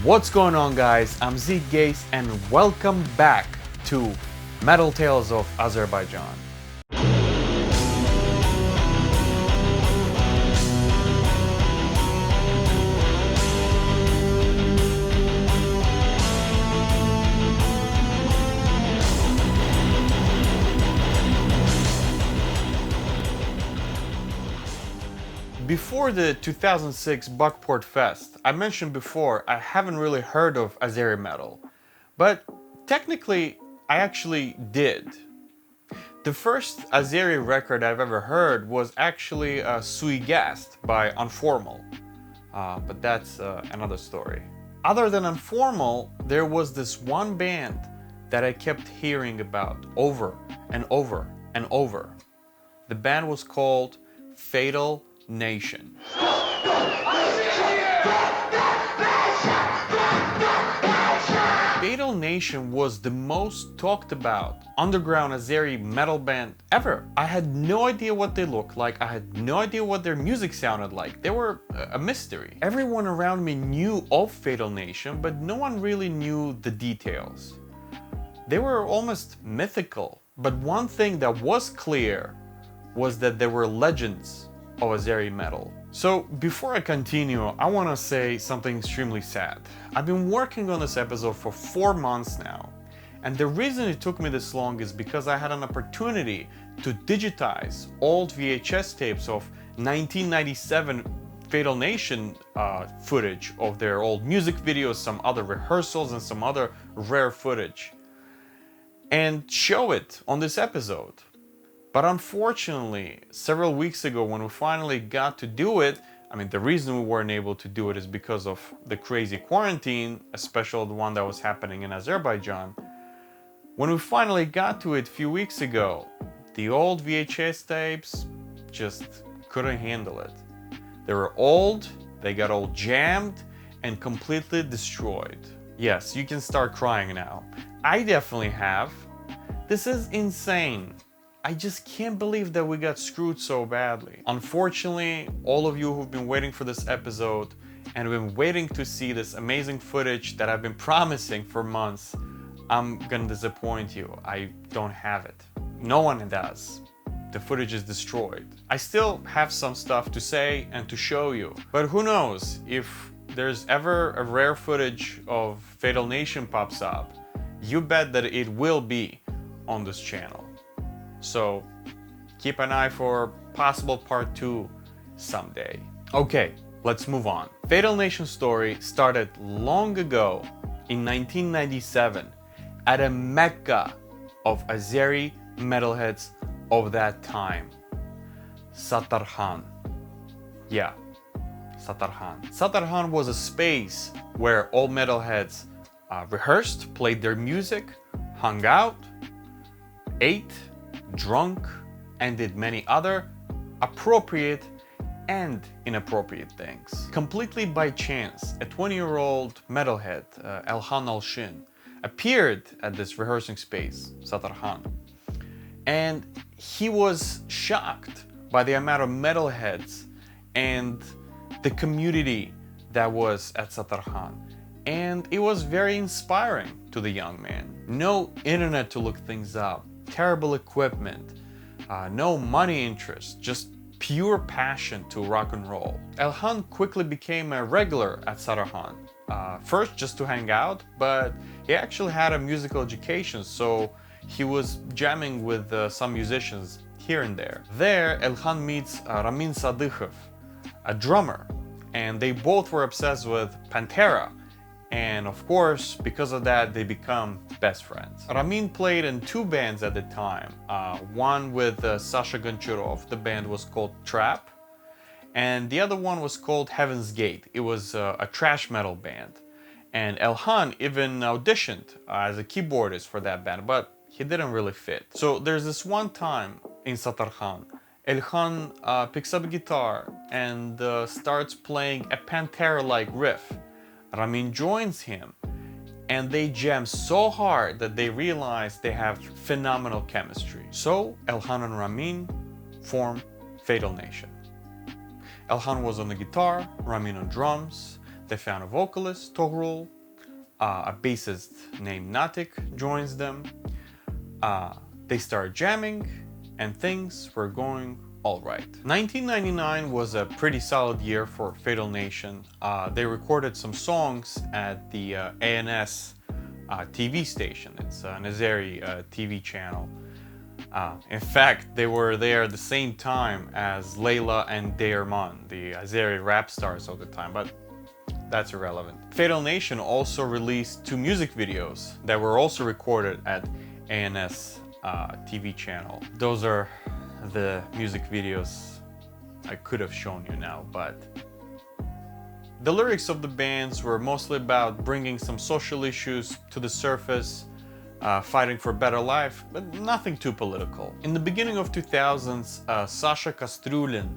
What's going on, guys? I'm Zeke and welcome back to Metal Tales of Azerbaijan. Before the 2006 Buckport Fest, I mentioned before I haven't really heard of Azeri metal, but technically I actually did. The first Azeri record I've ever heard was actually Sui Gast by Unformal, but that's another story. Other than Unformal, there was this one band that I kept hearing about over and over and over. The band was called Fatalnation. Fatalnation was the most talked about underground Azeri metal band ever. I had no idea what they looked like. I had no idea what their music sounded like. They were a mystery. Everyone around me knew of Fatalnation, but no one really knew the details. They were almost mythical, but one thing that was clear was that there were legends of Azeri metal. So before I continue, I want to say something extremely sad. I've been working on this episode for 4 months now, and the reason it took me this long is because I had an opportunity to digitize old VHS tapes of 1997 Fatalnation footage of their old music videos, some other rehearsals, and some other rare footage, and show it on this episode. But unfortunately, several weeks ago when we finally got to do it, the reason we weren't able to do it is because of the crazy quarantine, especially the one that was happening in Azerbaijan. When we finally got to it a few weeks ago, the old VHS tapes just couldn't handle it. They were old, they got all jammed and completely destroyed. Yes, you can start crying now. I definitely have. This is insane. I just can't believe that we got screwed so badly. Unfortunately, all of you who've been waiting for this episode and been waiting to see this amazing footage that I've been promising for months, I'm gonna disappoint you. I don't have it. No one does. The footage is destroyed. I still have some stuff to say and to show you, but who knows, if there's ever a rare footage of Fatalnation pops up, you bet that it will be on this channel. So keep an eye for possible part 2 someday. Okay, let's move on. Fatalnation's story started long ago in 1997 at a mecca of Azeri metalheads of that time, Satarhan. Yeah, Satarhan. Satarhan was a space where all metalheads rehearsed, played their music, hung out, ate, drunk, and did many other appropriate and inappropriate things. Completely by chance, a 20-year-old metalhead, Elhan Alshin, appeared at this rehearsing space, Satarhan, and he was shocked by the amount of metalheads and the community that was at Satarhan. And it was very inspiring to the young man. No internet to look things up, terrible equipment, no money interest, just pure passion to rock and roll. Elhan quickly became a regular at Satarhan, first just to hang out, but he actually had a musical education, so he was jamming with some musicians here and there. There, Elhan meets Ramin Sadykhov, a drummer, and they both were obsessed with Pantera. And of course, because of that, they become best friends. Ramin played in 2 bands at the time. One with Sasha Gonchurov, the band was called Trap, and the other one was called Heaven's Gate. It was a thrash metal band. And Elhan even auditioned as a keyboardist for that band, but he didn't really fit. So there's this one time in Satarhan, Elhan picks up a guitar and starts playing a Pantera-like riff. Ramin joins him, and they jam so hard that they realize they have phenomenal chemistry. So Elhan and Ramin form Fatalnation. Elhan was on the guitar, Ramin on drums. They found a vocalist, Togrul, A bassist named Natik joins them. They start jamming and things were going all right. 1999 was a pretty solid year for Fatal Nation. They recorded some songs at the ANS TV station. It's an Azeri TV channel. In fact, they were there at the same time as Layla and Adorn, the Azeri rap stars of the time, but that's irrelevant. Fatal Nation also released 2 music videos that were also recorded at ANS TV channel. Those are the music videos I could have shown you now, but the lyrics of the bands were mostly about bringing some social issues to the surface, fighting for a better life, but nothing too political. In the beginning of 2000s, Sasha Kastrulin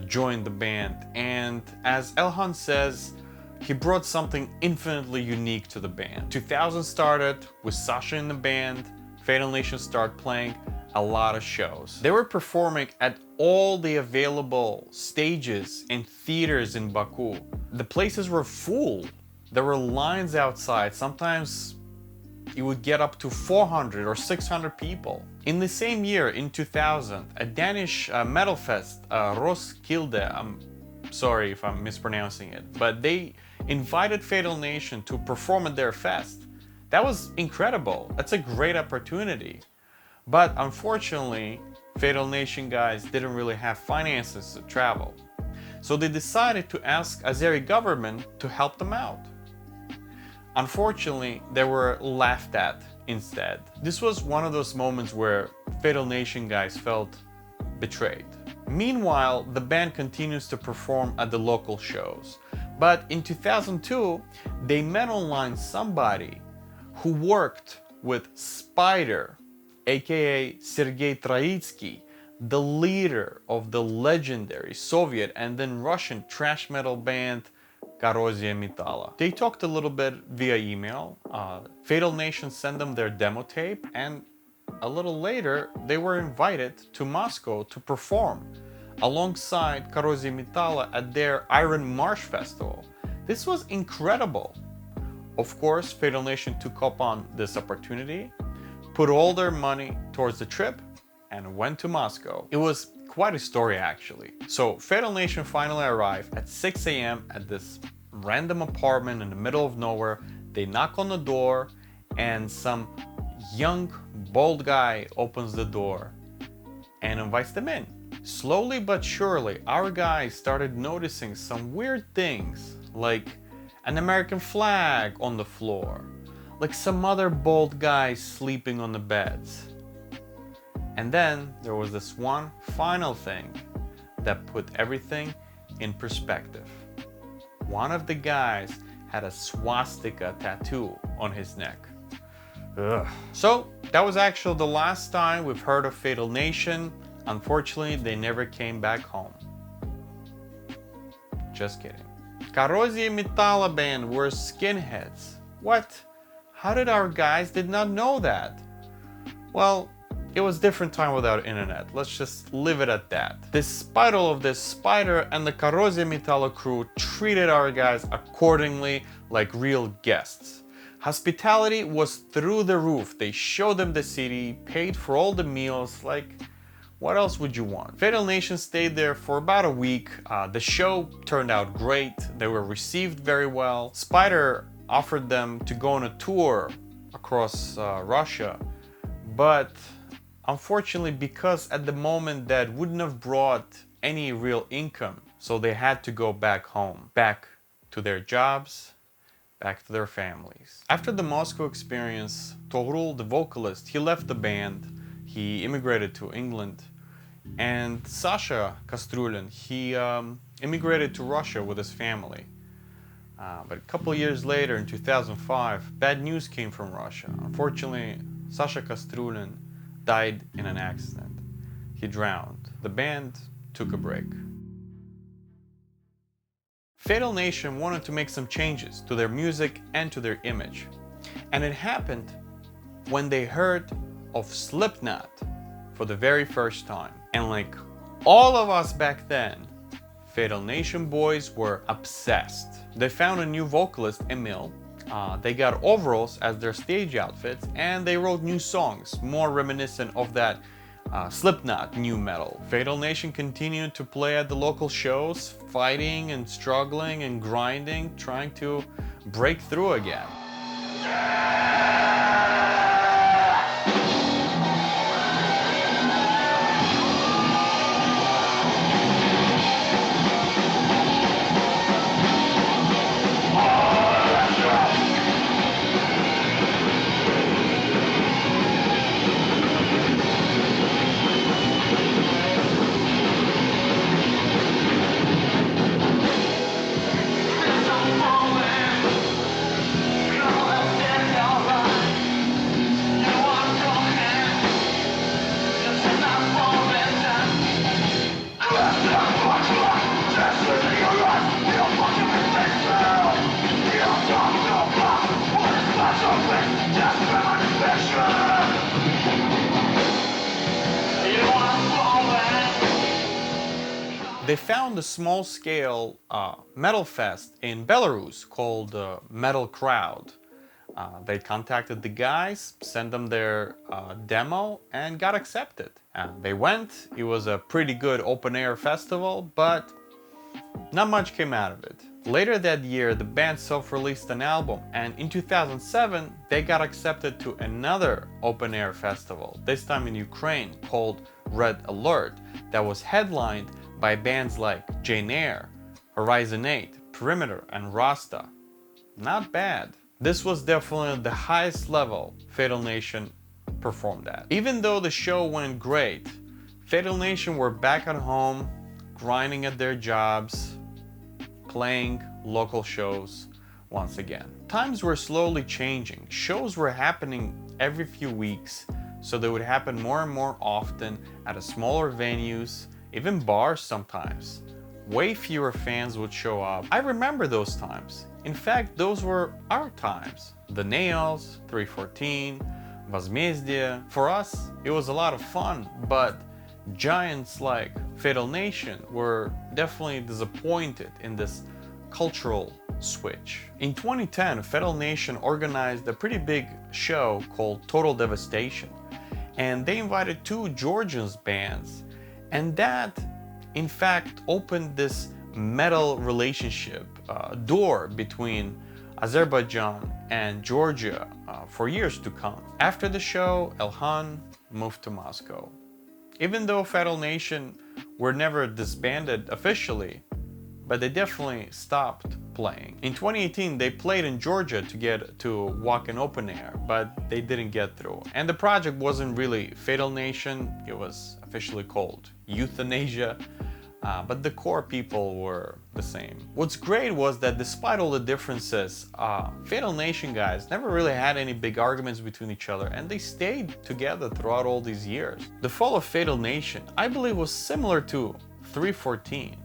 joined the band, and as Elhan says, he brought something infinitely unique to the band. 2000 started with Sasha in the band. Fatal Nation started playing a lot of shows. They were performing at all the available stages and theaters in Baku. The places were full. There were lines outside. Sometimes you would get up to 400 or 600 people. In the same year, in 2000, a Danish metal fest, Roskilde, I'm sorry if I'm mispronouncing it, but they invited Fatal Nation to perform at their fest. That was incredible. That's a great opportunity. But unfortunately, Fatal Nation guys didn't really have finances to travel. So they decided to ask Azeri government to help them out. Unfortunately, they were laughed at instead. This was one of those moments where Fatal Nation guys felt betrayed. Meanwhile, the band continues to perform at the local shows. But in 2002, they met online somebody who worked with Spider, aka Sergei Troitsky, the leader of the legendary Soviet and then Russian thrash metal band Azeri Metal. They talked a little bit via email. Fatal Nation sent them their demo tape, and a little later they were invited to Moscow to perform alongside Azeri Metal at their Iron Marsh Festival. This was incredible. Of course, Fatal Nation took up on this opportunity, put all their money towards the trip, and went to Moscow. It was quite a story actually. So Fatal Nation finally arrived at 6 a.m. at this random apartment in the middle of nowhere. They knock on the door and some young, bald guy opens the door and invites them in. Slowly but surely, our guys started noticing some weird things, like an American flag on the floor, like some other bald guys sleeping on the beds. And then there was this one final thing that put everything in perspective. One of the guys had a swastika tattoo on his neck. Ugh. So that was actually the last time we've heard of Fatal Nation. Unfortunately, they never came back home. Just kidding. Azeri Metal band were skinheads. What? How did our guys did not know that? Well, it was different time without internet. Let's just leave it at that. Despite all of this, Spider and the Azeri Metal crew treated our guys accordingly, like real guests. Hospitality was through the roof. They showed them the city, paid for all the meals, like what else would you want? Fatal Nation stayed there for about a week. The show turned out great. They were received very well. Spider offered them to go on a tour across Russia, but unfortunately, because at the moment that wouldn't have brought any real income, so they had to go back home, back to their jobs, back to their families. After the Moscow experience, Tohrul, the vocalist, he left the band. He immigrated to England, and Sasha Kastrulin, he immigrated to Russia with his family. But a couple years later, in 2005, bad news came from Russia. Unfortunately, Sasha Kastrulin died in an accident. He drowned. The band took a break. Fatal Nation wanted to make some changes to their music and to their image. And it happened when they heard of Slipknot for the very first time. And like all of us back then, Fatal Nation boys were obsessed. They found a new vocalist, Emil, They got overalls as their stage outfits, and they wrote new songs, more reminiscent of that Slipknot new metal. Fatal Nation continued to play at the local shows, fighting and struggling and grinding, trying to break through again. They found a small-scale metal fest in Belarus called Metal Crowd. They contacted the guys, sent them their demo, and got accepted. They went. It was a pretty good open-air festival, but not much came out of it. Later that year, the band self-released an album, and in 2007, they got accepted to another open-air festival, this time in Ukraine, called Red Alert, that was headlined by bands like Jane Eyre, Horizon 8, Perimeter, and Rasta. Not bad. This was definitely the highest level Fatal Nation performed at. Even though the show went great, Fatal Nation were back at home, grinding at their jobs, playing local shows once again. Times were slowly changing. Shows were happening every few weeks, so they would happen more and more often at a smaller venues, even bars sometimes. Way fewer fans would show up. I remember those times. In fact, those were our times. The Nails, 314, Возмездие. For us, it was a lot of fun, but giants like Fatal Nation were definitely disappointed in this cultural switch. In 2010, Fatal Nation organized a pretty big show called Total Devastation, and they invited two Georgian bands, and that in fact opened this metal relationship door between Azerbaijan and Georgia for years to come. After the show, Elhan moved to Moscow. Even though Fatal Nation were never disbanded officially, but they definitely stopped playing. In 2018, they played in Georgia to get to Wacken Open Air, but they didn't get through. And the project wasn't really Fatal Nation, it was officially called Euthanasia, but the core people were the same. What's great was that despite all the differences, Fatal Nation guys never really had any big arguments between each other, and they stayed together throughout all these years. The fall of Fatal Nation, I believe, was similar to 314.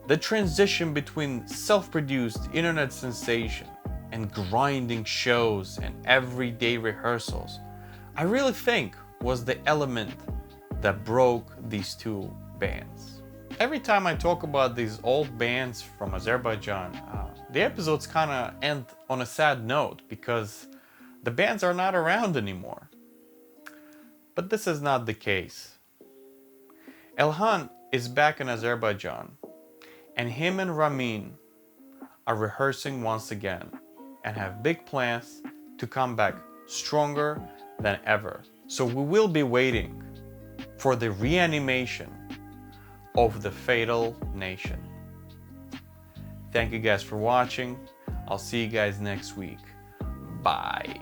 The transition between self-produced internet sensation and grinding shows and everyday rehearsals, I really think was the element that broke these two bands. Every time I talk about these old bands from Azerbaijan, the episodes kind of end on a sad note because the bands are not around anymore. But this is not the case. Elhan is back in Azerbaijan, and him and Ramin are rehearsing once again and have big plans to come back stronger than ever. So we will be waiting for the reanimation of the Fatal Nation. Thank you guys for watching. I'll see you guys next week. Bye.